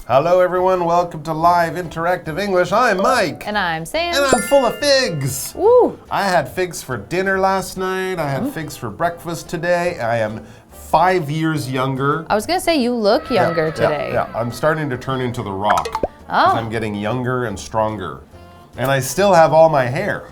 Hello everyone, welcome to Live Interactive English. I'm Mike. And I'm Sam. And I'm full of figs. Woo! I had figs for dinner last night. I had figs for breakfast today. I am 5 years younger. I was going to say you look younger today. Yeah, I'm starting to turn into the Rock. Oh. I'm getting younger and stronger. And I still have all my hair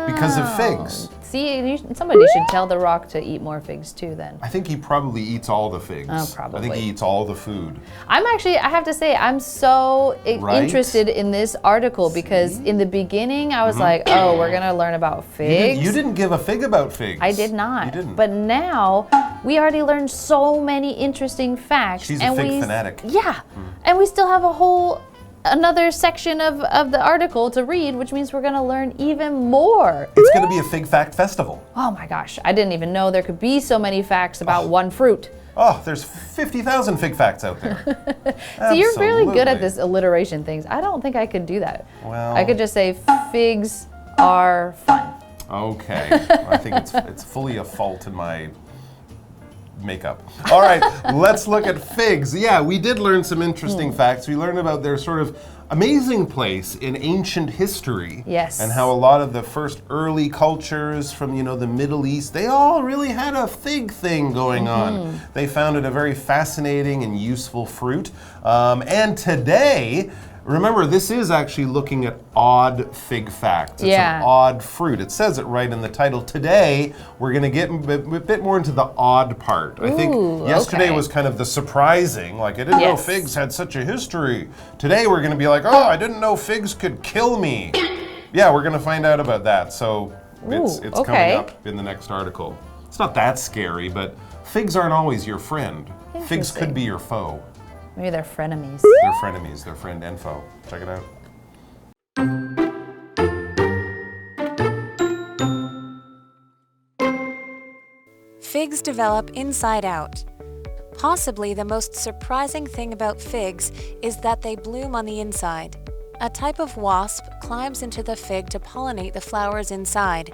because of figs. See, somebody should tell the Rock to eat more figs too then. I think he probably eats all the figs. Oh, probably. I think he eats all the food. I have to say, I'm so interested in this article because in the beginning I was like, oh, we're going to learn about figs. You didn't give a fig about figs. I did not. You didn't. But now we already learned so many interesting facts. She's a fig fanatic. Yeah. And we still have another section of the article to read, which means we're going to learn even more. It's going to be a Fig Fact Festival. Oh my gosh, I didn't even know there could be so many facts about one fruit. Oh, there's 50,000 fig facts out there. So you're really good at this alliteration things. I don't think I could do that. Well, I could just say figs are fun. Okay, I think it's fully a fault in my makeup. All right, let's look at figs. Yeah, we did learn some interesting facts. We learned about their sort of amazing place in ancient history. Yes. And how a lot of the first early cultures from, the Middle East, they all really had a fig thing going on. They found it a very fascinating and useful fruit. And today, remember, this is actually looking at odd fig facts. It's an odd fruit. It says it right in the title. Today, we're going to get a bit more into the odd part. I think yesterday was kind of the surprising, like I didn't know figs had such a history. Today, we're going to be like, oh, I didn't know figs could kill me. Yeah, we're going to find out about that. So it's coming up in the next article. It's not that scary, but figs aren't always your friend. Figs could be your foe. Maybe they're frenemies. They're frenemies. They're friend and foe. Check it out. Figs develop inside out. Possibly the most surprising thing about figs is that they bloom on the inside. A type of wasp climbs into the fig to pollinate the flowers inside.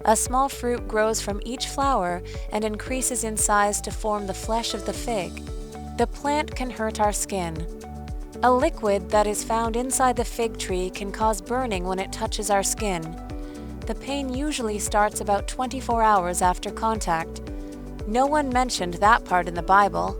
A small fruit grows from each flower and increases in size to form the flesh of the fig. The plant can hurt our skin. A liquid that is found inside the fig tree can cause burning when it touches our skin. The pain usually starts about 24 hours after contact. No one mentioned that part in the Bible.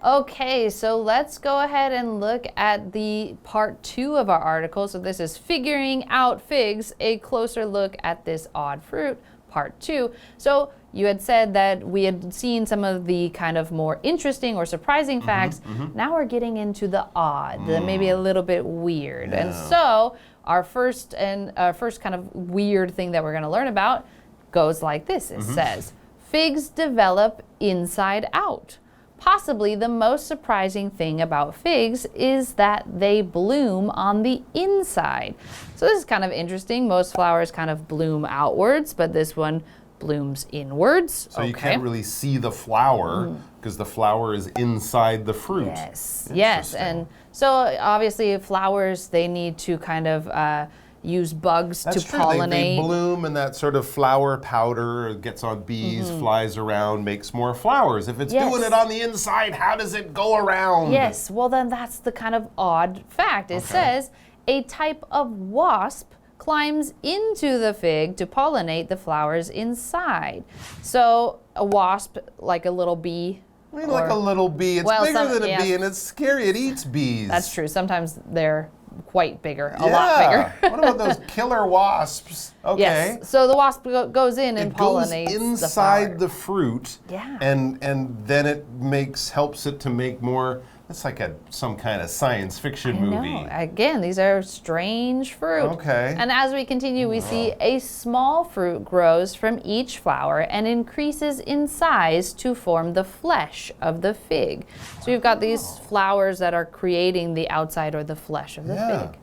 Okay, so let's go ahead and look at the part 2 of our article. So this is Figuring Out Figs, a closer look at this odd fruit, part 2. So you had said that we had seen some of the kind of more interesting or surprising facts. Now we're getting into the odd, the maybe a little bit weird. Yeah. And so our first kind of weird thing that we're going to learn about goes like this. It says, figs develop inside out. Possibly the most surprising thing about figs is that they bloom on the inside. So this is kind of interesting. Most flowers kind of bloom outwards, but this one blooms inwards. So you can't really see the flower because the flower is inside the fruit. Yes. And so obviously flowers, they need to kind of use bugs to pollinate. They bloom and that sort of flower powder gets on bees, flies around, makes more flowers. If it's doing it on the inside, how does it go around? Yes, well then that's the kind of odd fact. It says a type of wasp climbs into the fig to pollinate the flowers inside. So a wasp, like a little bee. I mean, like a little bee. It's bigger than a bee and it's scary. It eats bees. That's true. Sometimes they're quite bigger, a lot bigger. What about those killer wasps? Okay. Yes. So the wasp goes in and pollinates goes inside the fruit. Yeah. And then it helps it to make more. It's like some kind of science fiction movie. No. Again, these are strange fruit. Okay. And as we continue, we see a small fruit grows from each flower and increases in size to form the flesh of the fig. So you've got these flowers that are creating the outside or the flesh of the fig.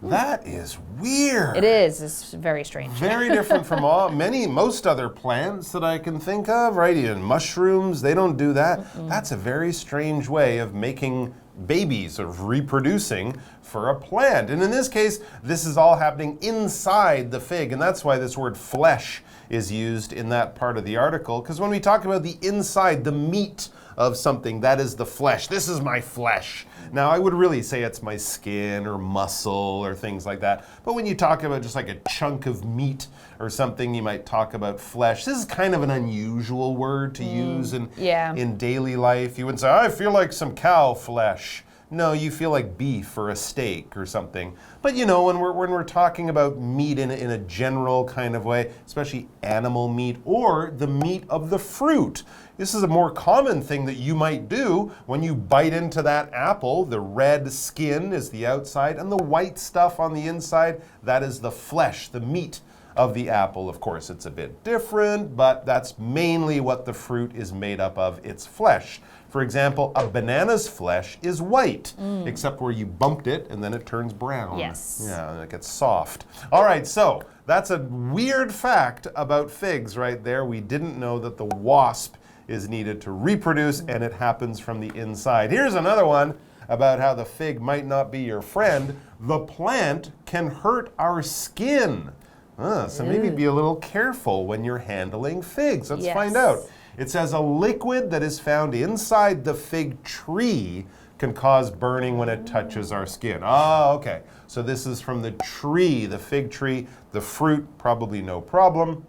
That is weird. It is. It's very strange. Very different from most other plants that I can think of, right? Even mushrooms, they don't do that. That's a very strange way of making babies sort of reproducing for a plant. And in this case, this is all happening inside the fig, and that's why this word flesh is used in that part of the article, because when we talk about the inside, the meat of something, that is the flesh. This is my flesh. Now, I would really say it's my skin or muscle or things like that. But when you talk about just like a chunk of meat or something, you might talk about flesh. This is kind of an unusual word to use in daily life. You wouldn't say, I feel like some cow flesh. No, you feel like beef or a steak or something. But you know, when we're talking about meat in a general kind of way, especially animal meat or the meat of the fruit, this is a more common thing that you might do when you bite into that apple. The red skin is the outside, and the white stuff on the inside, that is the flesh, the meat of the apple. Of course, it's a bit different, but that's mainly what the fruit is made up of, its flesh. For example, a banana's flesh is white, except where you bumped it and then it turns brown. Yes. Yeah, and it gets soft. All right, so that's a weird fact about figs right there. We didn't know that the wasp is needed to reproduce, and it happens from the inside. Here's another one about how the fig might not be your friend. The plant can hurt our skin. So maybe be a little careful when you're handling figs. Let's find out. It says a liquid that is found inside the fig tree can cause burning when it touches our skin. Oh, okay. So this is from the tree, the fig tree. The fruit, probably no problem.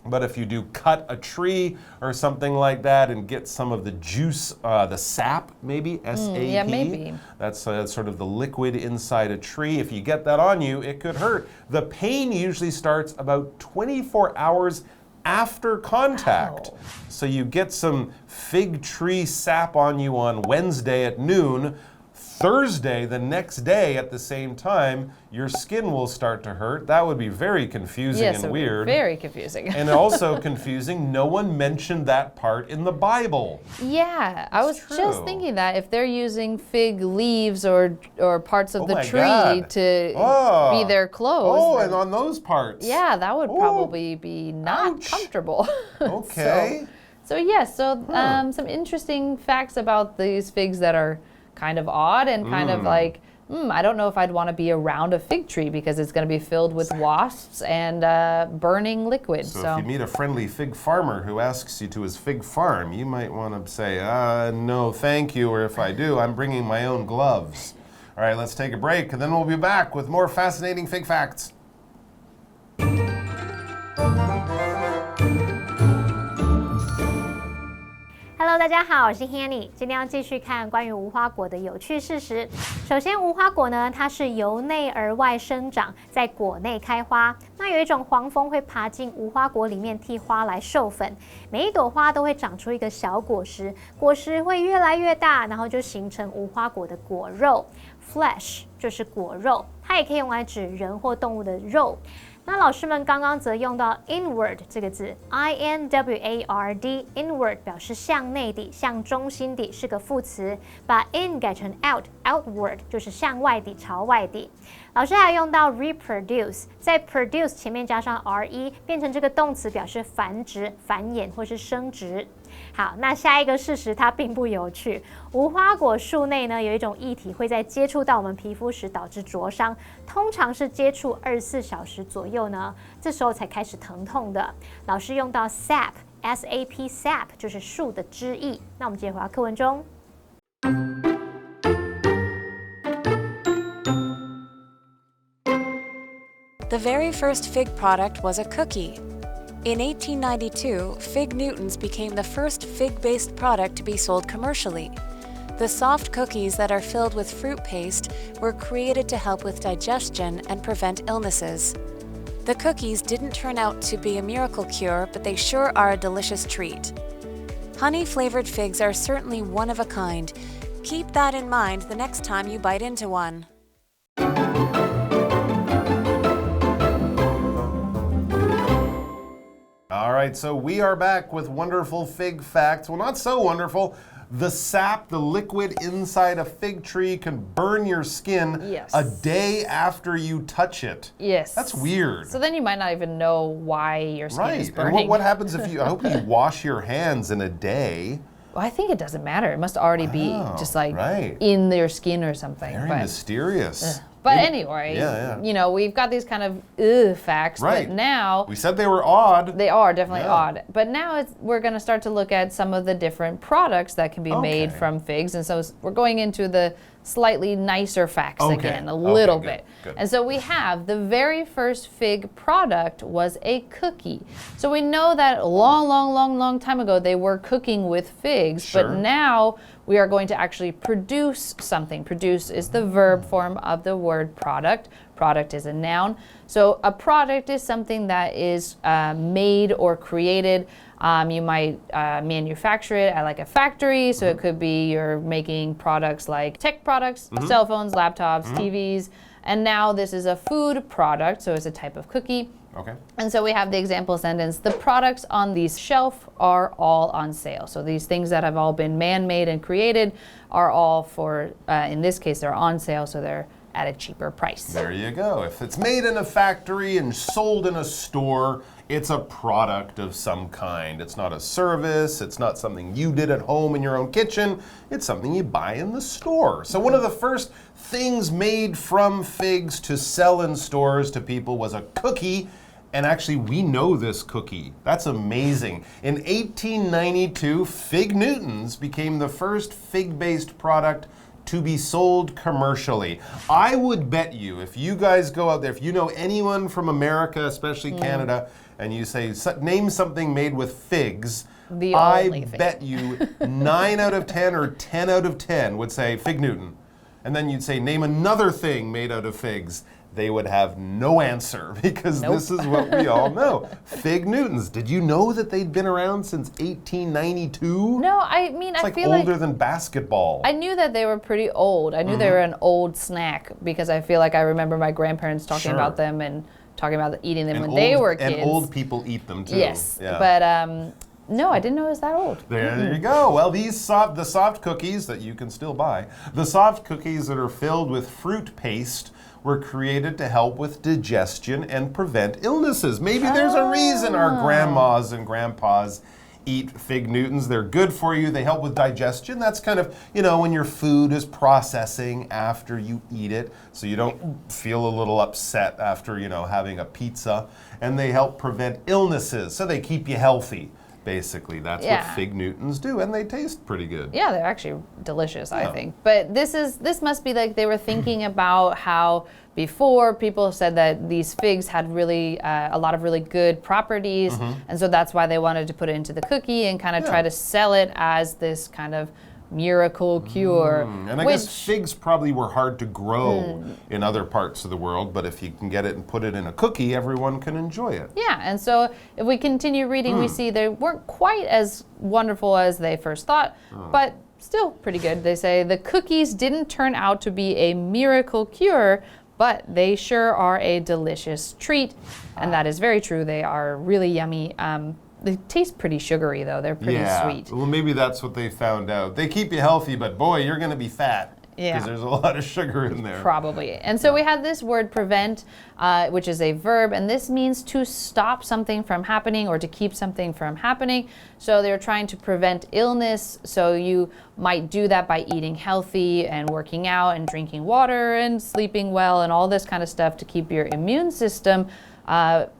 But if you do cut a tree or something like that and get some of the juice, the sap maybe, S-A-P. Yeah, maybe. That's sort of the liquid inside a tree. If you get that on you, it could hurt. The pain usually starts about 24 hours after contact. Wow. So you get some fig tree sap on you on Wednesday at noon. Thursday, the next day at the same time, your skin will start to hurt. That would be very confusing and weird. Very confusing. And also confusing, no one mentioned that part in the Bible. Yeah, I was just thinking that if they're using fig leaves or parts of the tree to be their clothes. Oh, and on those parts. Yeah, that would probably be not comfortable. Okay. Some interesting facts about these figs that are kind of odd and kind of like, I don't know if I'd want to be around a fig tree because it's going to be filled with wasps and burning liquid. So if you meet a friendly fig farmer who asks you to his fig farm, you might want to say, no, thank you, or if I do, I'm bringing my own gloves. All right, let's take a break, and then we'll be back with more fascinating fig facts. Hello， 大家好，我是 Hanny， 今天要继续看关于无花果的有趣事实。首先，无花果呢，它是由内而外生长，在果内开花。那有一种黄蜂会爬进无花果里面替花来授粉，每一朵花都会长出一个小果实，果实会越来越大，然后就形成无花果的果肉。Flesh 就是果肉，它也可以用来指人或动物的肉。那老师们刚刚则用到 inward 这个字 ，inward inward 表示向内的、向中心的，是个副词。把 in 改成 outward 就是向外的、朝外的。老师还用到 reproduce， 在 produce 前面加上 re， 变成这个动词，表示繁殖、繁衍或是生殖。好，那下一个事实它并不有趣。无花果树内呢有一种液体会在接触到我们皮肤时导致灼伤，通常是接触24小时左右呢，这时候才开始疼痛的。老师用到 sap S-A-P sap 就是树的汁液。那我们接着回到课文中。The very first fig product was a cookie. In 1892, Fig Newtons became the first fig-based product to be sold commercially. The soft cookies that are filled with fruit paste were created to help with digestion and prevent illnesses. The cookies didn't turn out to be a miracle cure, but they sure are a delicious treat. Honey-flavored figs are certainly one of a kind. Keep that in mind the next time you bite into one. All right, so we are back with wonderful fig facts. Well, not so wonderful. The sap, the liquid inside a fig tree, can burn your skin a day after you touch it. Yes. That's weird. So then you might not even know why your skin is burning. And what happens if you, I hope you wash your hands in a day. I think it doesn't matter. It must already be just like in their skin or something. Very mysterious. But anyway, you know, we've got these kind of facts, but now... We said they were odd. They are definitely odd. But now we're going to start to look at some of the different products that can be made from figs. And so we're going into the slightly nicer facts again, a little bit. Good. And so we have the very first fig product was a cookie. So we know that a long time ago they were cooking with figs, but now we are going to actually produce something. Produce is the verb form of the word product. Product is a noun. So a product is something that is made or created. You might manufacture it at like a factory. So it could be you're making products like tech products, cell phones, laptops, TVs. And now this is a food product. So it's a type of cookie. Okay. And so we have the example sentence, the products on the shelf are all on sale. So these things that have all been man-made and created are all for, in this case, they're on sale, so they're at a cheaper price. There you go. If it's made in a factory and sold in a store, it's a product of some kind. It's not a service. It's not something you did at home in your own kitchen. It's something you buy in the store. So one of the first things made from figs to sell in stores to people was a cookie. And actually, we know this cookie. That's amazing. In 1892, Fig Newtons became the first fig-based product to be sold commercially. I would bet you, if you guys go out there, if you know anyone from America, especially Canada, and you say, name something made with figs, I bet you 9 out of 10 or 10 out of 10 would say Fig Newton. And then you'd say, name another thing made out of figs. They would have no answer because this is what we all know. Fig Newtons. Did you know that they'd been around since 1892? No, I mean, I feel like older than basketball. I knew that they were pretty old. I knew they were an old snack because I feel like I remember my grandparents talking about them and talking about eating them when they were kids. And old people eat them too. Yes, but no, I didn't know it was that old. There you go. Well, the soft cookies that you can still buy, the soft cookies that are filled with fruit paste were created to help with digestion and prevent illnesses. Maybe there's a reason our grandmas and grandpas eat Fig Newtons. They're good for you. They help with digestion. That's kind of, you know, when your food is processing after you eat it, so you don't feel a little upset after, you know, having a pizza. And they help prevent illnesses, so they keep you healthy. Basically, that's what Fig Newtons do, and they taste pretty good. Yeah, they're actually delicious, I think. But this must be like they were thinking about how before people said that these figs had really a lot of really good properties, and so that's why they wanted to put it into the cookie and kind of try to sell it as this kind of miracle cure. And I guess figs probably were hard to grow in other parts of the world, but if you can get it and put it in a cookie, everyone can enjoy it. Yeah, and so if we continue reading, we see they weren't quite as wonderful as they first thought, but still pretty good. They say the cookies didn't turn out to be a miracle cure, but they sure are a delicious treat. And that is very true. They are really yummy. They taste pretty sugary, though. They're pretty sweet. Well, maybe that's what they found out. They keep you healthy, but boy, you're going to be fat. Because there's a lot of sugar in there. Probably. And so we have this word prevent, which is a verb, and this means to stop something from happening or to keep something from happening. So they're trying to prevent illness. So you might do that by eating healthy and working out and drinking water and sleeping well and all this kind of stuff to keep your immune system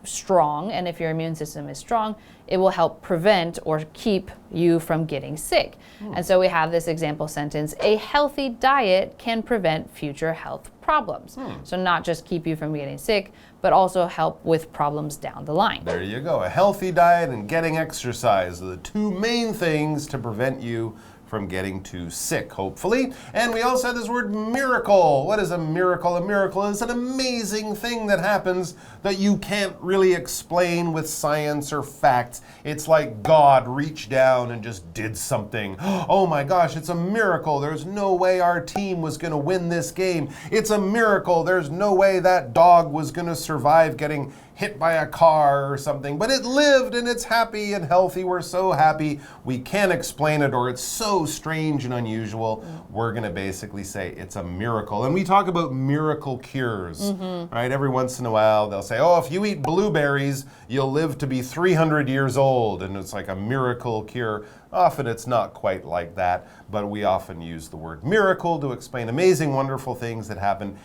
strong. And if your immune system is strong, it will help prevent or keep you from getting sick. And so we have this example sentence, a healthy diet can prevent future health problems. So not just keep you from getting sick, but also help with problems down the line. There you go. A healthy diet and getting exercise are the two main things to prevent you from getting too sick, hopefully. And we also have this word miracle. What is a miracle? A miracle is an amazing thing that happens that you can't really explain with science or facts. It's like God reached down and just did something. Oh my gosh, it's a miracle. There's no way our team was going to win this game. It's a miracle. There's no way that dog was going to survive getting hit by a car or something, but it lived and it's happy and healthy. We're so happy. We can't explain it, or it's so strange and unusual. We're going to basically say it's a miracle. And we talk about miracle cures, right? Every once in a while, they'll say, oh, if you eat blueberries, you'll live to be 300 years old. And it's like a miracle cure. Often it's not quite like that, but we often use the word miracle to explain amazing, wonderful things that happen.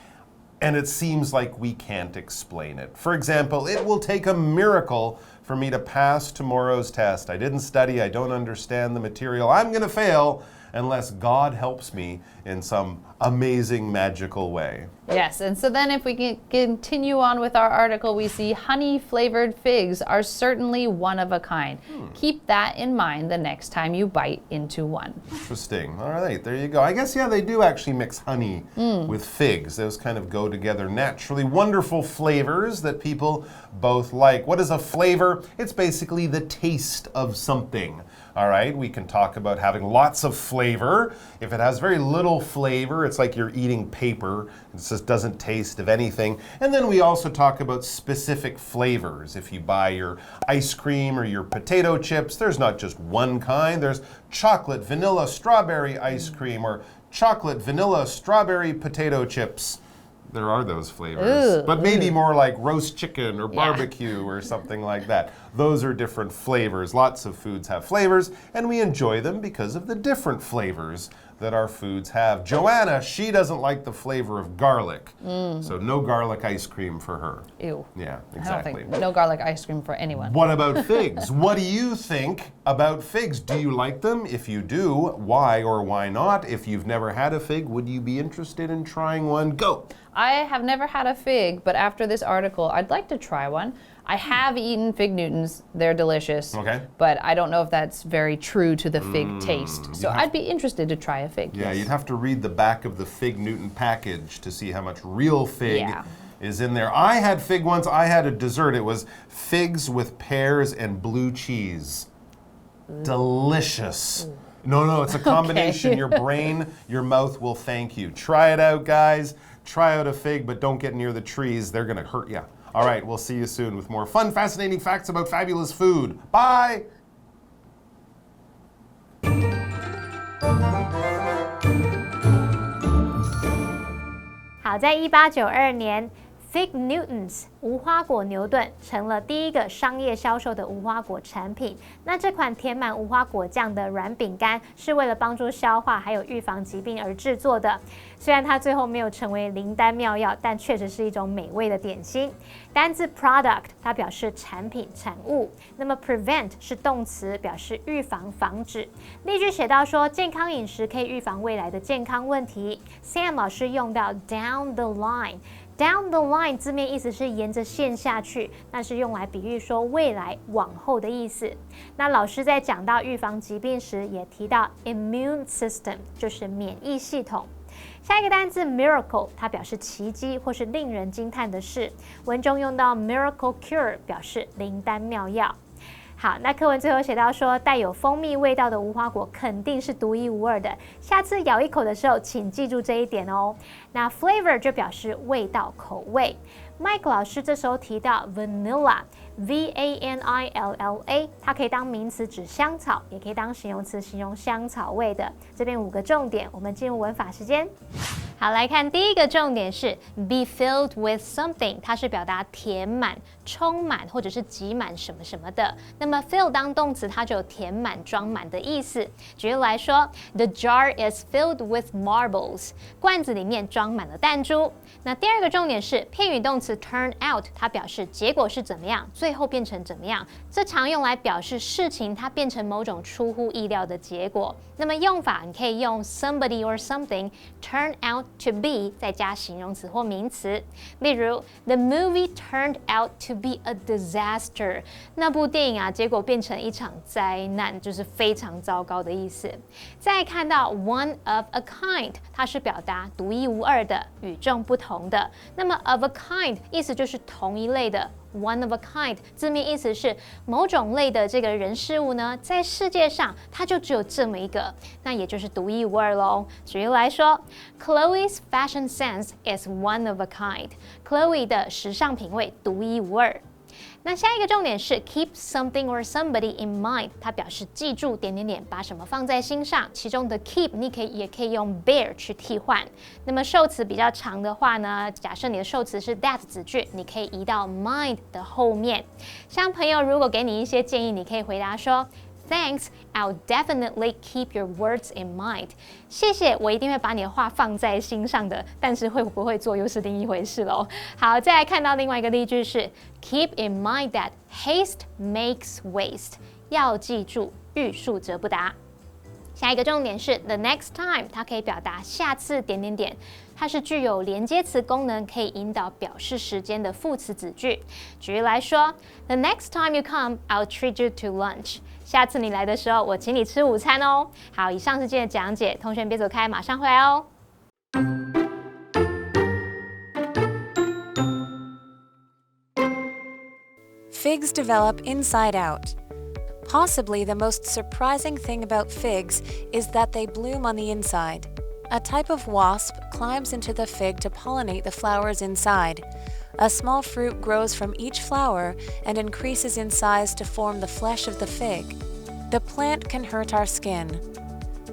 And it seems like we can't explain it. For example, it will take a miracle for me to pass tomorrow's test. I didn't study, I don't understand the material. I'm going to fail unless God helps me in some amazing, magical way. Yes, and so then if we can continue on with our article, we see honey-flavored figs are certainly one of a kind. Keep that in mind the next time you bite into one. Interesting. All right, there you go. I guess, yeah, they do actually mix honey with figs. Those kind of go together naturally. Wonderful flavors that people both like. What is a flavor? It's basically the taste of something. All right, we can talk about having lots of flavor. If it has very little flavor, it's like you're eating paper. It just doesn't taste of anything. And then we also talk about specific flavors. If you buy your ice cream or your potato chips, there's not just one kind. There's chocolate, vanilla, strawberry ice cream, or chocolate, vanilla, strawberry potato chips. There are those flavors, but maybe more like roast chicken or barbecue or something like that. Those are different flavors. Lots of foods have flavors, and we enjoy them because of the different flavors that our foods have. Joanna, she doesn't like the flavor of garlic, so no garlic ice cream for her. Ew. Yeah, exactly. I don't think no garlic ice cream for anyone. What about figs? What do you think about figs? Do you like them? If you do, why or why not? If you've never had a fig, would you be interested in trying one? Go. I have never had a fig, but after this article, I'd like to try one. I have eaten fig Newtons. They're delicious. Okay. But I don't know if that's very true to the fig taste. So I'd be interested to try a fig. Yeah, you'd have to read the back of the fig Newton package to see how much real fig is in there. I had fig once. I had a dessert. It was figs with pears and blue cheese. Delicious. No, it's a combination. Your brain, your mouth will thank you. Try it out, guys. Try out a fig, but don't get near the trees. They're going to hurt you. All right, we'll see you soon with more fun, fascinating facts about fabulous food. Bye! 好，在1892年 Fig Newtons 无花果牛顿成了第一个商业销售的无花果产品。那这款填满无花果酱的软饼干是为了帮助消化还有预防疾病而制作的。虽然它最后没有成为灵丹妙药，但确实是一种美味的点心。单字 product 它表示产品、产物，那么 prevent 是动词，表示预防、防止。例句写到说，健康饮食可以预防未来的健康问题。Sam 老师用到 down the line。Down the line 字面意思是沿着线下去，那是用来比喻说未来往后的意思。那老师在讲到预防疾病时，也提到 immune system 就是免疫系统。下一个单字 miracle 它表示奇迹或是令人惊叹的事，文中用到 miracle cure 表示灵丹妙药。好，那课文最后写到说，带有蜂蜜味道的无花果肯定是独一无二的。下次咬一口的时候，请记住这一点哦。那 flavor 就表示味道、口味。Mike 老师这时候提到 vanilla，V-A-N-I-L-L-A， 它可以当名词指香草，也可以当形容词形容香草味的。这边5个重点，我们进入文法时间。好，来看第一个重点是 be filled with something， 它是表达填满、充满或者是挤满什么什么的。那么 fill 当动词，它就有填满、装满的意思。举例来说 ，The jar is filled with marbles， 罐子里面装满了弹珠。那第二个重点是片语动词 turn out， 它表示结果是怎么样，最后变成怎么样。这常用来表示事情它变成某种出乎意料的结果。那么用法你可以用 somebody or something turn out to be 再加形容词或名词。例如 The movie turned out to be a disaster， 那部电影结果变成一场灾难，就是非常糟糕的意思。再看到 one of a kind， 它是表达独一无二的、与众不同的。那么 of a kind 意思就是同一类的。One of a kind 字面意思是某种类的这个人事物呢，在世界上它就只有这么一个，那也就是独一无二咯。举例来说 ，Chloe's fashion sense is one of a kind。Chloe 的时尚品味独一无二。那下一个重点是 keep something or somebody in mind， 它表示记住把什么放在心上。其中的 keep 也可以用 bear 去替换。那么受词比较长的话呢，假设你的受词是 that 子句，你可以移到 mind 的后面。像朋友如果给你一些建议，你可以回答说Thanks, I'll definitely keep your words in mind. 谢谢，我一定会把你的话放在心上的，但是会不会做又是另一回事喽。好，再来看到另外一个例句是 Keep in mind that haste makes waste. 要记住，欲速则不达。下一个重点是 the next time， 它可以表达下次它是具有连接词功能，可以引导表示时间的副词子句。举例来说 ，The next time you come, I'll treat you to lunch. 下次你来的时候，我请你吃午餐哦。好，以上是今天的讲解，同学别走开，马上回来哦。Figs develop inside out. Possibly the most surprising thing about figs is that they bloom on the inside. A type of wasp climbs into the fig to pollinate the flowers inside. A small fruit grows from each flower and increases in size to form the flesh of the fig. The plant can hurt our skin.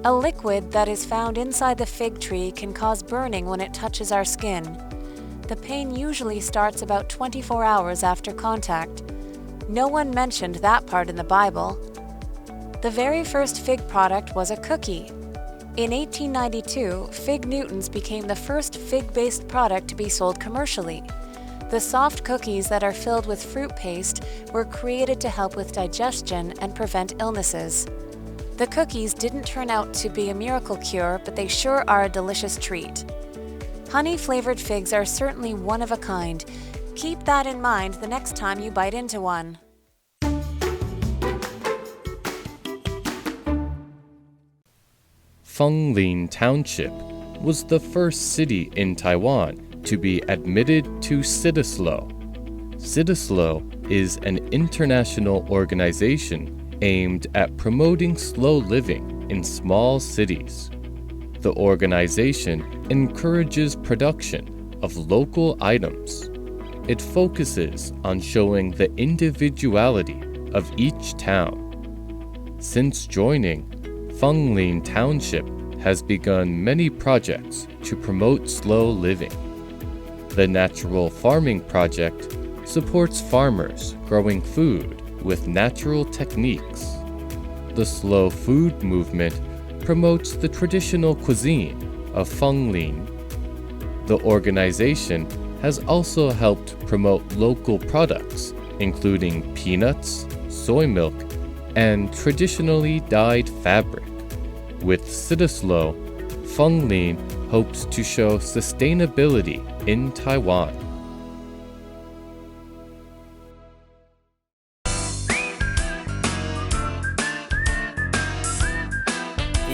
A liquid that is found inside the fig tree can cause burning when it touches our skin. The pain usually starts about 24 hours after contact. No one mentioned that part in the Bible. The very first fig product was a cookie. In 1892, Fig Newtons became the first fig-based product to be sold commercially. The soft cookies that are filled with fruit paste were created to help with digestion and prevent illnesses. The cookies didn't turn out to be a miracle cure, but they sure are a delicious treat. Honey-flavored figs are certainly one of a kind. Keep that in mind the next time you bite into one. Fenglin Township was the first city in Taiwan to be admitted to Cittaslow. Cittaslow is an international organization aimed at promoting slow living in small cities. The organization encourages production of local items. It focuses on showing the individuality of each town. Since joining, Fenglin Township has begun many projects to promote slow living. The Natural Farming Project supports farmers growing food with natural techniques. The Slow Food Movement promotes the traditional cuisine of Fenglin. The organization has also helped promote local products, including peanuts, soy milk, and traditionally dyed fabric. With Cittaslow, Fenglin hopes to show sustainability in Taiwan.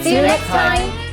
See you next time!